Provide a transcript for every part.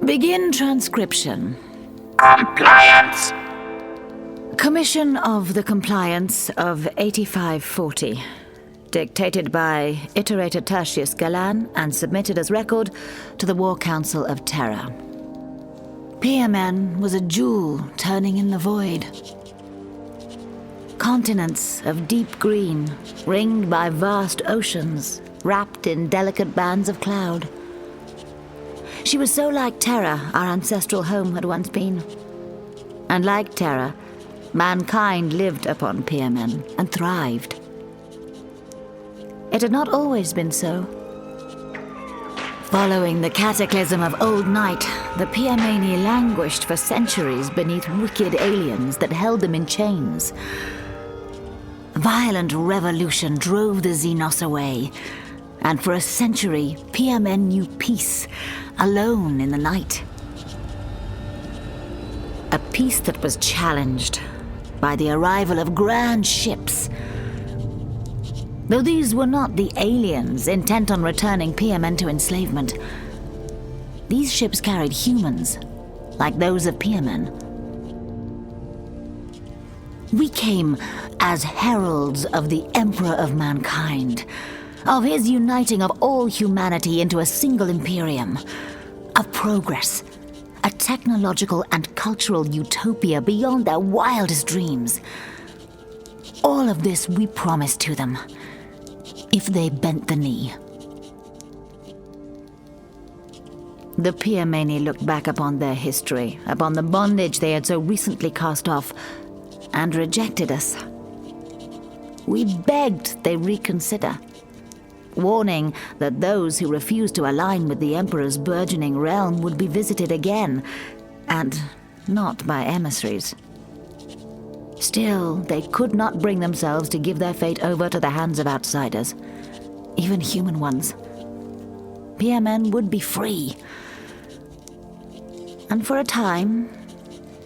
Begin transcription. Compliance. Commission of the Compliance of 8540. Dictated by Iterator Tertius Galan and submitted as record to the War Council of Terra. PMN was a jewel turning in the void. Continents of deep green, ringed by vast oceans, wrapped in delicate bands of cloud. She was so like Terra, our ancestral home had once been. And like Terra, mankind lived upon PMN and thrived. It had not always been so. Following the cataclysm of Old Night, the PMAni languished for centuries beneath wicked aliens that held them in chains. Violent revolution drove the Xenos away, and for a century, PMN knew peace, alone in the night. A peace that was challenged by the arrival of grand ships. Though these were not the aliens intent on returning PMN to enslavement, these ships carried humans, like those of PMN. We came as heralds of the Emperor of Mankind, of his uniting of all humanity into a single imperium, of progress, a technological and cultural utopia beyond their wildest dreams. All of this we promised to them, if they bent the knee. The PMAni looked back upon their history, upon the bondage they had so recently cast off, and rejected us. We begged they reconsider, warning that those who refused to align with the Emperor's burgeoning realm would be visited again, and not by emissaries. Still, they could not bring themselves to give their fate over to the hands of outsiders, even human ones. PMN would be free. And for a time,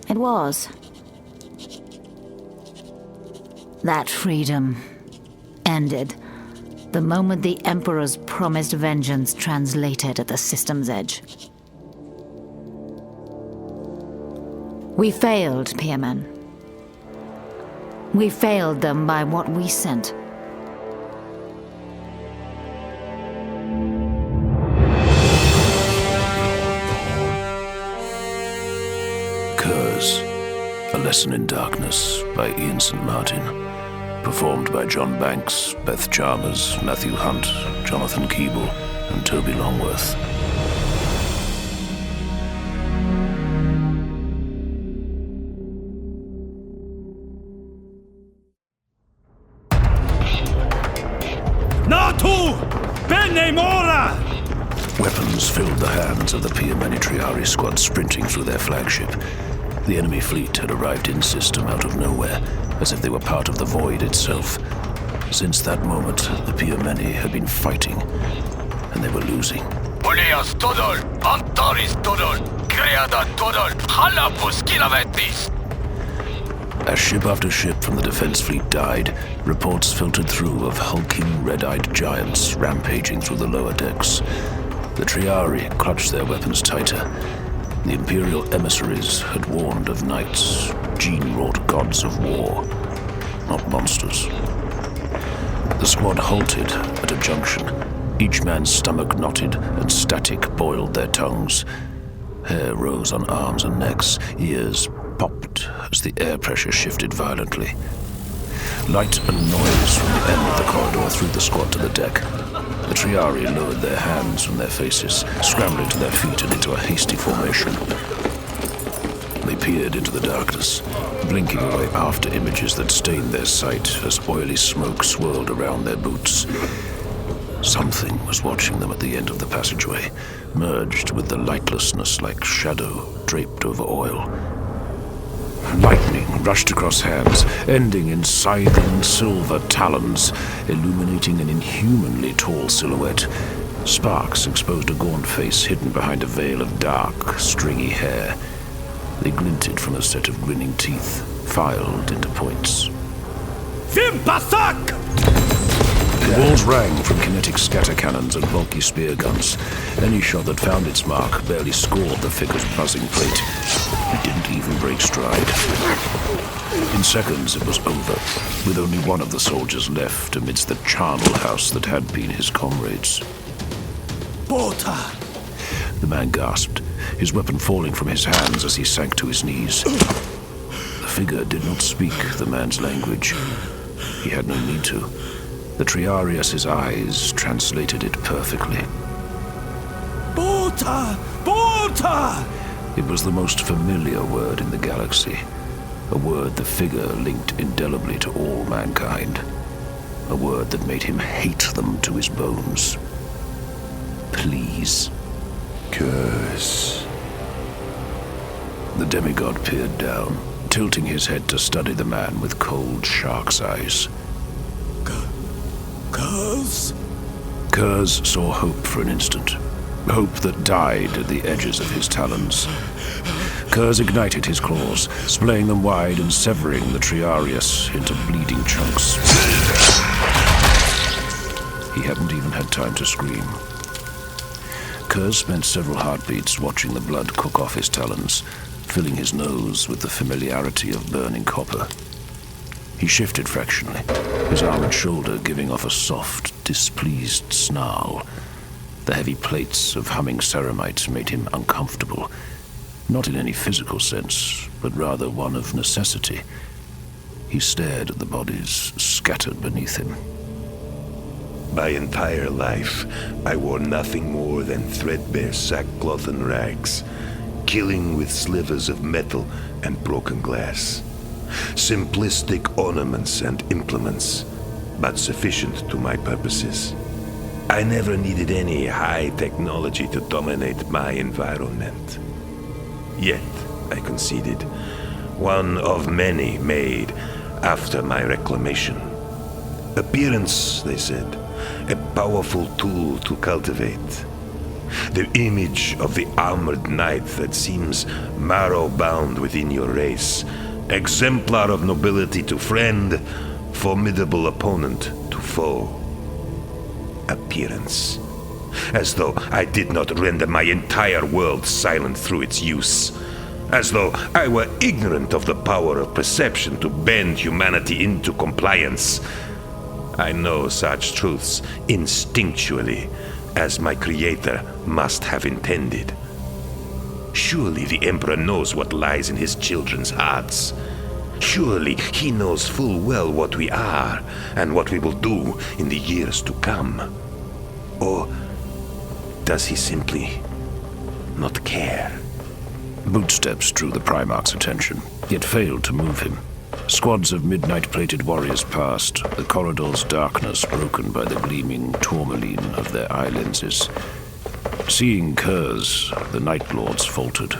it was. That freedom ended the moment the Emperor's promised vengeance translated at the system's edge. We failed, PMN. We failed them by what we sent. Curse, A Lesson in Darkness by Ian St. Martin. Performed by John Banks, Beth Chalmers, Matthew Hunt, Jonathan Keeble, and Toby Longworth. Natu! Bene Mora! Weapons filled the hands of the PMAni Triari squad sprinting through their flagship. The enemy fleet had arrived in system out of nowhere, as if they were part of the void itself. Since that moment, the PMAni had been fighting, and they were losing. Oleas todol, Antaris todol, Creada todol, Halapus kilavetis. As ship after ship from the defense fleet died, reports filtered through of hulking, red-eyed giants rampaging through the lower decks. The Triari clutched their weapons tighter. The Imperial emissaries had warned of knights, gene-wrought gods of war, not monsters. The squad halted at a junction. Each man's stomach knotted and static boiled their tongues. Hair rose on arms and necks, ears popped as the air pressure shifted violently. Light and noise from the end of the corridor threw the squad to the deck. The Triari lowered their hands from their faces, scrambling to their feet and into a hasty formation. They peered into the darkness, blinking away after images that stained their sight as oily smoke swirled around their boots. Something was watching them at the end of the passageway, merged with the lightlessness like shadow draped over oil. Lightning rushed across hands, ending in scything silver talons, illuminating an inhumanly tall silhouette. Sparks exposed a gaunt face hidden behind a veil of dark, stringy hair. They glinted from a set of grinning teeth, filed into points. Vimpasak! The walls rang from kinetic scatter cannons and bulky spear guns. Any shot that found its mark barely scored the figure's buzzing plate. It didn't even break stride. In seconds, it was over, with only one of the soldiers left amidst the charnel house that had been his comrades. Bota! The man gasped, his weapon falling from his hands as he sank to his knees. The figure did not speak the man's language. He had no need to. The Triarius' eyes translated it perfectly. Bota! Bota! It was the most familiar word in the galaxy. A word the figure linked indelibly to all mankind. A word that made him hate them to his bones. Please. Curse. The demigod peered down, tilting his head to study the man with cold shark's eyes. Curse? Kurz saw hope for an instant. Hope that died at the edges of his talons. Kurz ignited his claws, splaying them wide and severing the Triarius into bleeding chunks. He hadn't even had time to scream. Kurz spent several heartbeats watching the blood cook off his talons, filling his nose with the familiarity of burning copper. He shifted fractionally, his arm and shoulder giving off a soft, displeased snarl. The heavy plates of humming ceramite made him uncomfortable, not in any physical sense, but rather one of necessity. He stared at the bodies scattered beneath him. My entire life, I wore nothing more than threadbare sackcloth and rags, killing with slivers of metal and broken glass. Simplistic ornaments and implements, but sufficient to my purposes. I never needed any high technology to dominate my environment. Yet, I conceded, one of many made after my reclamation. Appearance, they said, a powerful tool to cultivate. The image of the armored knight that seems marrow-bound within your race, exemplar of nobility to friend, formidable opponent to foe. Appearance. As though I did not render my entire world silent through its use. As though I were ignorant of the power of perception to bend humanity into compliance. I know such truths instinctually, as my creator must have intended. Surely the Emperor knows what lies in his children's hearts. Surely he knows full well what we are and what we will do in the years to come. Or does he simply not care? Bootsteps drew the Primarch's attention, yet failed to move him. Squads of midnight-plated warriors passed, the corridor's darkness broken by the gleaming tourmaline of their eye lenses. Seeing Kurz, the Night Lords faltered.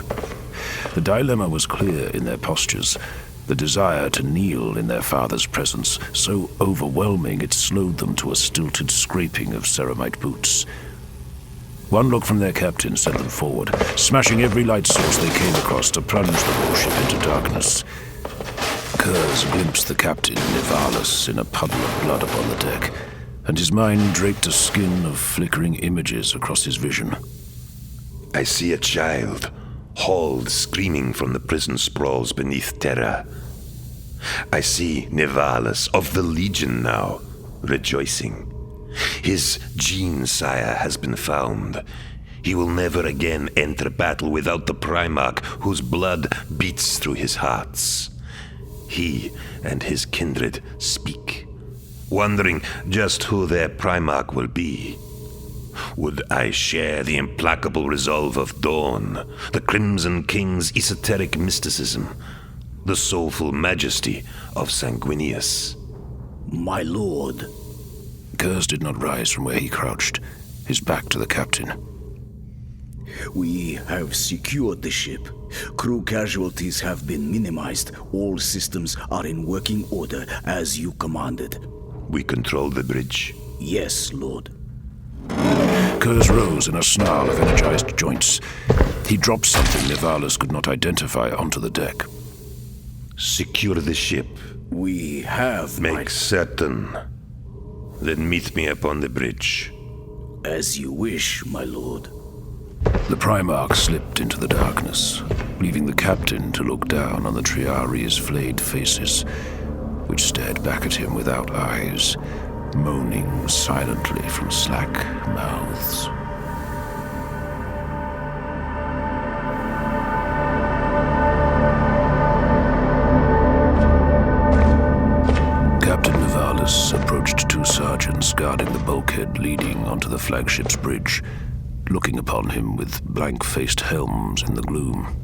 The dilemma was clear in their postures, the desire to kneel in their father's presence, so overwhelming it slowed them to a stilted scraping of ceramite boots. One look from their captain sent them forward, smashing every light source they came across to plunge the warship into darkness. Kurz glimpsed the captain, Nivalis, in a puddle of blood upon the deck, and his mind draped a skin of flickering images across his vision. I see a child, hauled screaming from the prison sprawls beneath Terra. I see Nivalis, of the Legion now, rejoicing. His gene sire has been found. He will never again enter battle without the Primarch whose blood beats through his hearts. He and his kindred speak, wondering just who their Primarch will be. Would I share the implacable resolve of Dawn, the Crimson King's esoteric mysticism, the soulful majesty of Sanguinius? My lord. Kurz did not rise from where he crouched, his back to the captain. We have secured the ship. Crew casualties have been minimized. All systems are in working order as you commanded. We control the bridge. Yes, Lord. Kurz rose in a snarl of energized joints. He dropped something Nivalis could not identify onto the deck. Secure the ship. We have Make certain Then meet me upon the bridge. As you wish, my lord. The Primarch slipped into the darkness, leaving the captain to look down on the Triari's flayed faces, which stared back at him without eyes, moaning silently from slack mouths. Captain Nivalis approached two sergeants guarding the bulkhead leading onto the flagship's bridge, looking upon him with blank-faced helms in the gloom.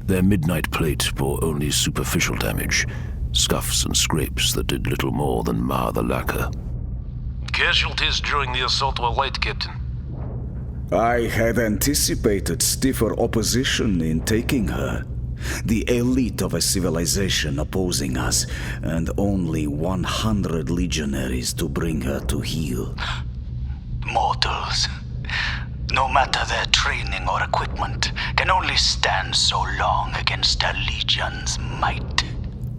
Their midnight plate bore only superficial damage, scuffs and scrapes that did little more than mar the lacquer. Casualties during the assault were light, Captain. I had anticipated stiffer opposition in taking her. The elite of a civilization opposing us, and only 100 legionaries to bring her to heel. Mortals, no matter their training or equipment, can only stand so long against a legion's might.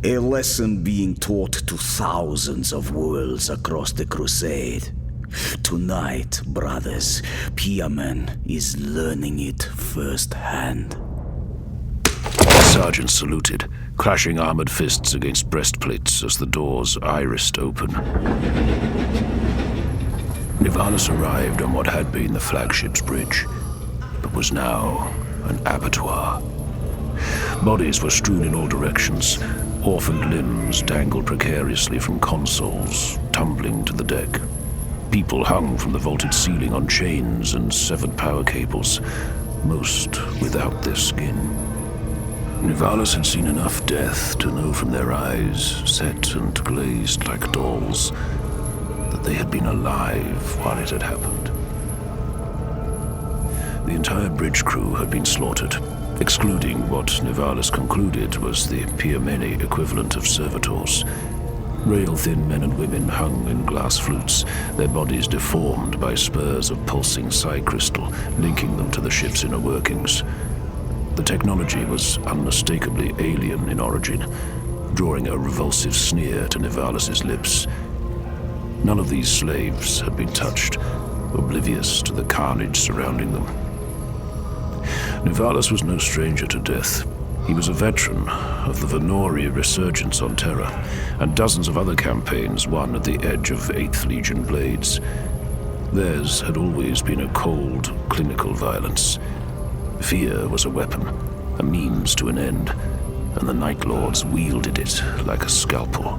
A lesson being taught to thousands of worlds across the crusade. Tonight, brothers, Piamen is learning it firsthand. The sergeant saluted, crashing armored fists against breastplates as the doors irised open. Nivalis arrived on what had been the flagship's bridge, but was now an abattoir. Bodies were strewn in all directions. Orphaned limbs dangled precariously from consoles, tumbling to the deck. People hung from the vaulted ceiling on chains and severed power cables, most without their skin. Nivalis had seen enough death to know from their eyes, set and glazed like dolls, that they had been alive while it had happened. The entire bridge crew had been slaughtered, excluding what Nivalis concluded was the Piameni equivalent of servitors. Rail-thin men and women hung in glass flutes, their bodies deformed by spurs of pulsing psi crystal, linking them to the ship's inner workings. The technology was unmistakably alien in origin, drawing a revulsive sneer to Nivalis's lips. None of these slaves had been touched, oblivious to the carnage surrounding them. Nivalis was no stranger to death. He was a veteran of the Venori resurgence on Terra, and dozens of other campaigns won at the edge of 8th Legion blades. Theirs had always been a cold, clinical violence. Fear was a weapon, a means to an end, and the Night Lords wielded it like a scalpel.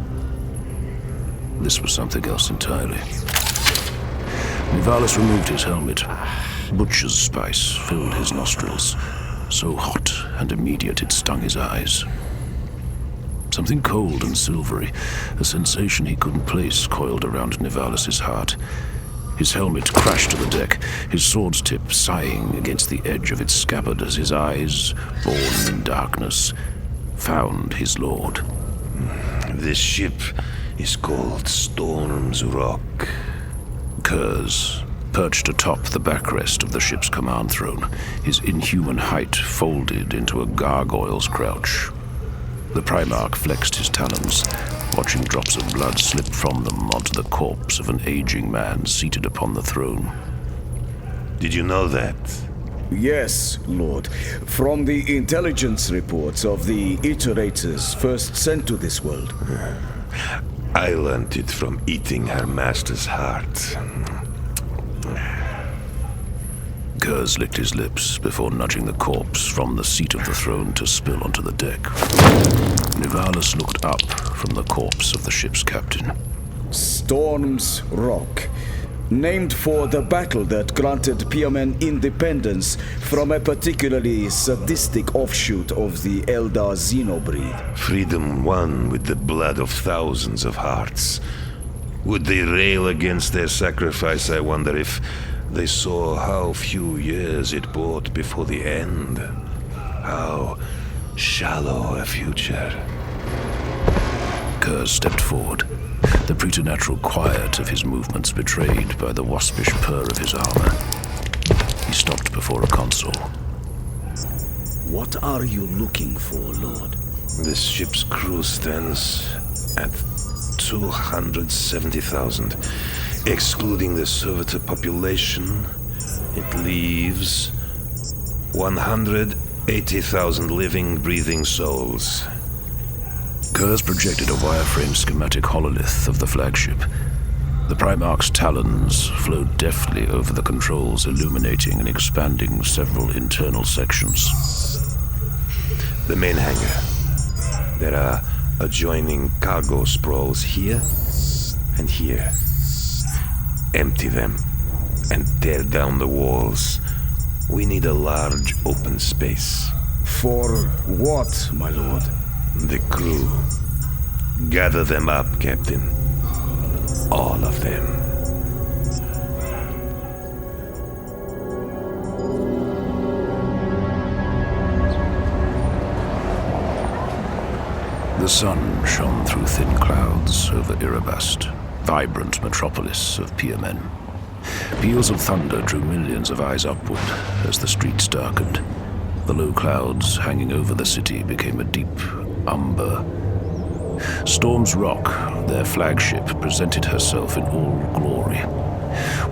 This was something else entirely. Nivalis removed his helmet. Butcher's spice filled his nostrils, so hot and immediate it stung his eyes. Something cold and silvery, a sensation he couldn't place, coiled around Nivalis's heart. His helmet crashed to the deck, his sword's tip sighing against the edge of its scabbard as his eyes, born in darkness, found his lord. This ship is called Storm's Rock. Kurz, perched atop the backrest of the ship's command throne, his inhuman height folded into a gargoyle's crouch. The Primarch flexed his talons, watching drops of blood slip from them onto the corpse of an aging man seated upon the throne. Did you know that? Yes, Lord. From the intelligence reports of the iterators first sent to this world. I learned it from eating her master's heart. Kurz licked his lips before nudging the corpse from the seat of the throne to spill onto the deck. Nivalis looked up from the corpse of the ship's captain. Storm's Rock. Named for the battle that granted Piamen independence from a particularly sadistic offshoot of the Eldar Xenobreed. Freedom won with the blood of thousands of hearts. Would they rail against their sacrifice, I wonder, if they saw how few years it brought before the end? How shallow a future. Kurz stepped forward, the preternatural quiet of his movements betrayed by the waspish purr of his armor. He stopped before a console. What are you looking for, Lord? This ship's crew stands at 270,000. Excluding the servitor population, it leaves 180,000 living, breathing souls. Kurz projected a wireframe schematic hololith of the flagship. The Primarch's talons flowed deftly over the controls, illuminating and expanding several internal sections. The main hangar. There are adjoining cargo sprawls here and here. Empty them and tear down the walls. We need a large open space. For what, my lord? The crew. Gather them up, Captain. All of them. The sun shone through thin clouds over Erebast, vibrant metropolis of Piermen. Peals of thunder drew millions of eyes upward as the streets darkened. The low clouds hanging over the city became a deep umber. Storm's Rock, their flagship, presented herself in all glory.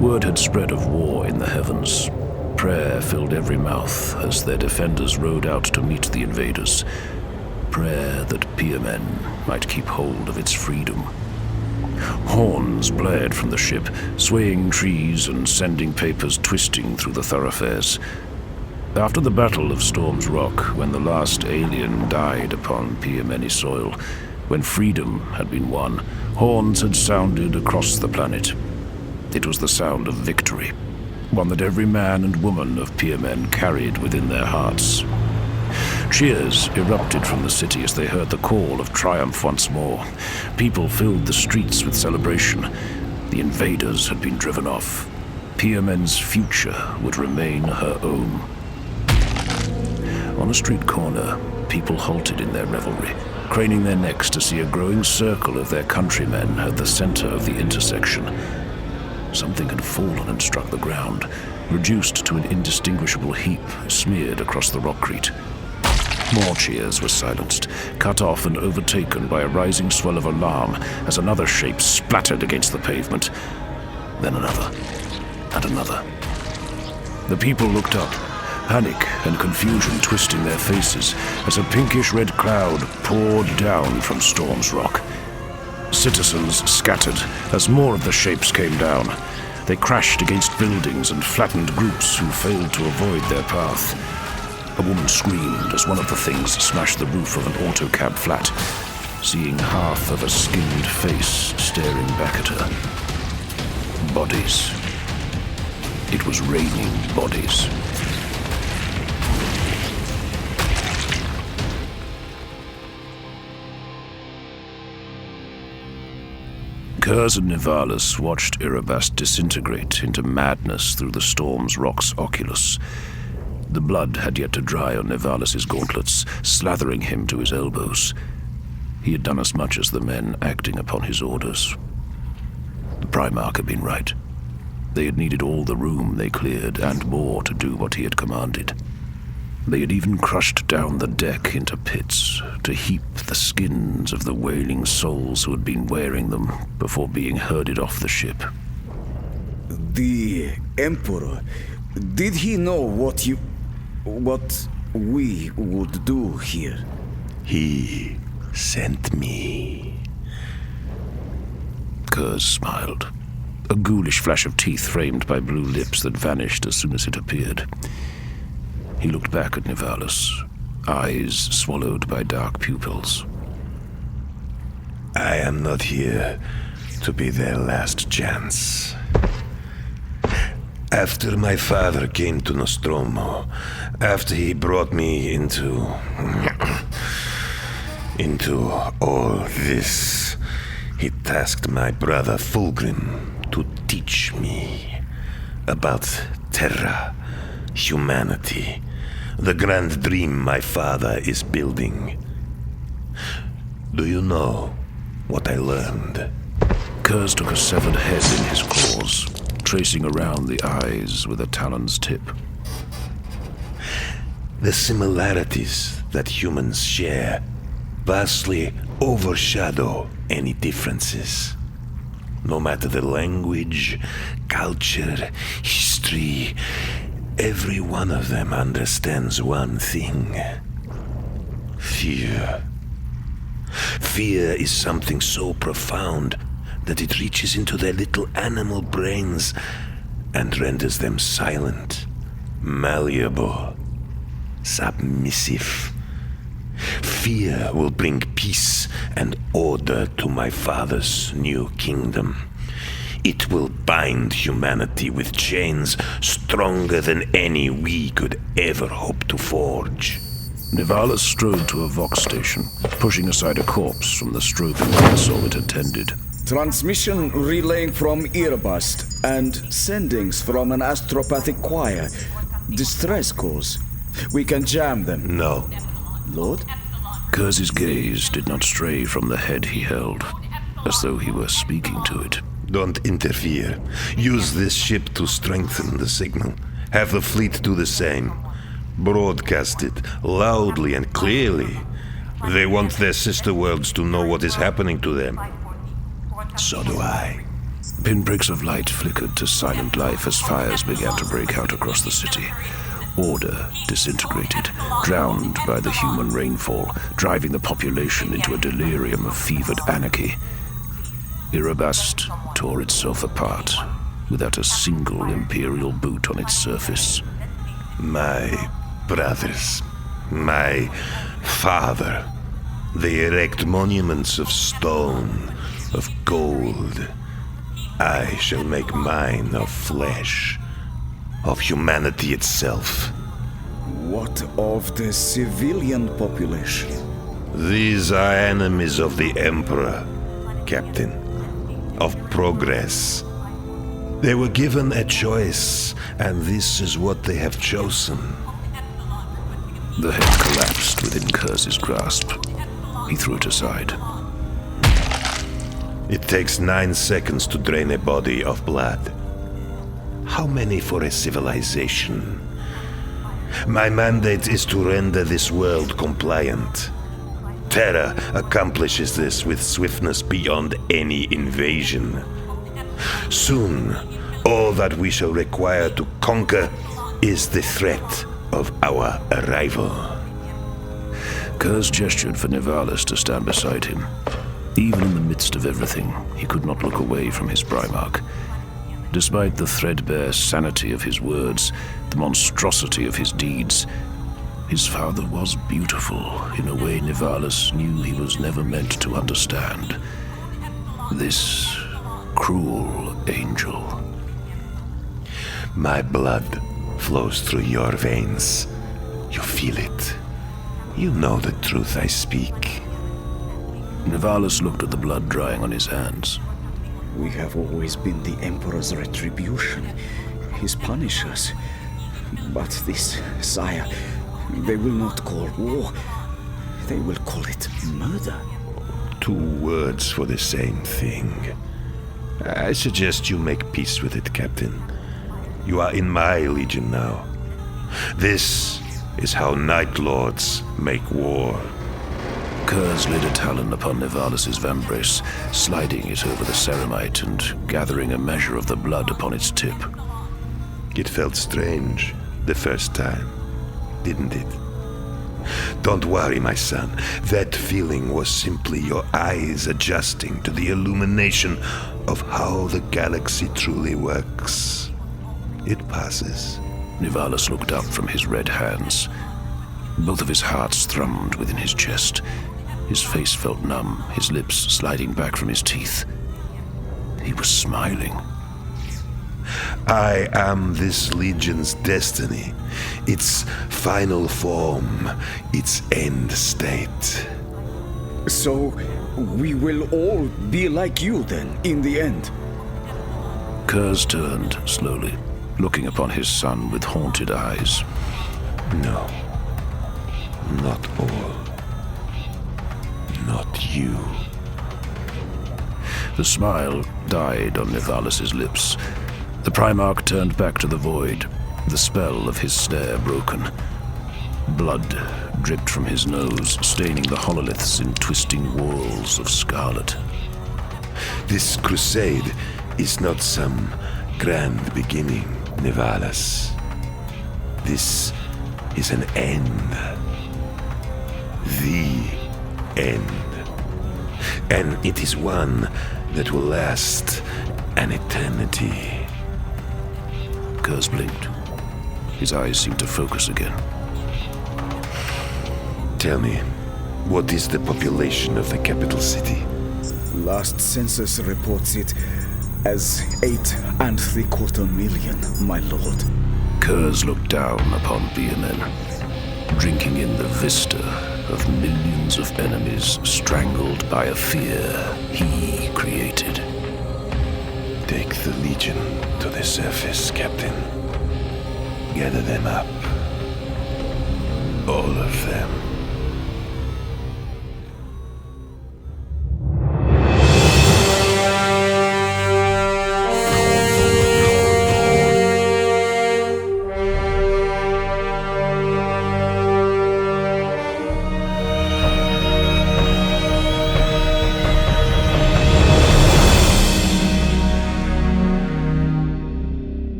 Word had spread of war in the heavens. Prayer filled every mouth as their defenders rode out to meet the invaders. Prayer that Piermen might keep hold of its freedom. Horns blared from the ship, swaying trees and sending papers twisting through the thoroughfares. After the Battle of Storm's Rock, when the last alien died upon Piermeni soil, when freedom had been won, horns had sounded across the planet. It was the sound of victory, one that every man and woman of Piermen carried within their hearts. Cheers erupted from the city as they heard the call of triumph once more. People filled the streets with celebration. The invaders had been driven off. Piermen's future would remain her own. On a street corner, people halted in their revelry, craning their necks to see a growing circle of their countrymen at the center of the intersection. Something had fallen and struck the ground, reduced to an indistinguishable heap smeared across the rockcrete. More cheers were silenced, cut off and overtaken by a rising swell of alarm as another shape splattered against the pavement. Then another, and another. The people looked up, panic and confusion twisting their faces as a pinkish-red cloud poured down from Storm's Rock. Citizens scattered as more of the shapes came down. They crashed against buildings and flattened groups who failed to avoid their path. A woman screamed as one of the things smashed the roof of an autocab flat, seeing half of a skinned face staring back at her. Bodies. It was raining bodies. Kurz and Nivalis watched Erebast disintegrate into madness through the Storm's Rock's oculus. The blood had yet to dry on Nivalis' gauntlets, slathering him to his elbows. He had done as much as the men acting upon his orders. The Primarch had been right. They had needed all the room they cleared and more to do what he had commanded. They had even crushed down the deck into pits to heap the skins of the wailing souls who had been wearing them before being herded off the ship. The Emperor, did he know what we would do here? He sent me. Kurz smiled, a ghoulish flash of teeth framed by blue lips that vanished as soon as it appeared. He looked back at Nivalis, eyes swallowed by dark pupils. I am not here to be their last chance. After my father came to Nostromo, after he brought me into all this, he tasked my brother Fulgrim to teach me about Terra, humanity, the grand dream my father is building. Do you know what I learned? Kurz took a severed head in his claws, tracing around the eyes with a talon's tip. The similarities that humans share vastly overshadow any differences. No matter the language, culture, history, every one of them understands one thing. Fear. Fear is something so profound that it reaches into their little animal brains and renders them silent, malleable, submissive. Fear will bring peace and order to my father's new kingdom. It will bind humanity with chains stronger than any we could ever hope to forge. Nivalis strode to a Vox station, pushing aside a corpse from the strobing console it attended. Transmission relaying from Earbust and sendings from an astropathic choir. Distress calls. We can jam them. No. Lord? Kurz's gaze did not stray from the head he held, as though he were speaking to it. Don't interfere. Use this ship to strengthen the signal. Have the fleet do the same. Broadcast it loudly and clearly. They want their sister worlds to know what is happening to them. So do I. Pinpricks of light flickered to silent life as fires began to break out across the city. Order disintegrated, drowned by the human rainfall, driving the population into a delirium of fevered anarchy. Erebus tore itself apart, without a single Imperial boot on its surface. My brothers, my father, they erect monuments of stone, of gold. I shall make mine of flesh, of humanity itself. What of the civilian population? These are enemies of the Emperor, Captain, of progress. They were given a choice, and this is what they have chosen. The head collapsed within Kurz's grasp. He threw it aside. It takes 9 seconds to drain a body of blood. How many for a civilization? My mandate is to render this world compliant. Terra accomplishes this with swiftness beyond any invasion. Soon, all that we shall require to conquer is the threat of our arrival. Kurz gestured for Nivalis to stand beside him. Even in the midst of everything, he could not look away from his Primarch. Despite the threadbare sanity of his words, the monstrosity of his deeds, his father was beautiful in a way Nivalis knew he was never meant to understand. This cruel angel. My blood flows through your veins. You feel it. You know the truth I speak. Nivalis looked at the blood drying on his hands. We have always been the Emperor's retribution, his punishers. But this, sire, they will not call war. They will call it murder. 2 words for the same thing. I suggest you make peace with it, Captain. You are in my legion now. This is how Night Lords make war. Kurz laid a talon upon Nivalis' vambrace, sliding it over the ceramite and gathering a measure of the blood upon its tip. It felt strange the first time, didn't it? Don't worry, my son. That feeling was simply your eyes adjusting to the illumination of how the galaxy truly works. It passes. Nivalis looked up from his red hands. Both of his hearts thrummed within his chest. His face felt numb, his lips sliding back from his teeth. He was smiling. I am this legion's destiny, its final form, its end state. So, we will all be like you then, in the end. Kurz turned slowly, looking upon his son with haunted eyes. No, not all. Not you. The smile died on Nivalis' lips. The Primarch turned back to the void, the spell of his stare broken. Blood dripped from his nose, staining the hololiths in twisting whorls of scarlet. This crusade is not some grand beginning, Nevalas. This is an end. The end. And it is one that will last an eternity. Curse blinked. His eyes seemed to focus again. Tell me, what is the population of the capital city? Last census reports it as 8.75 million, my lord. Kurz looked down upon Biamen, drinking in the vista of millions of enemies strangled by a fear he created. Take the Legion to the surface, Captain. Gather them up. All of them.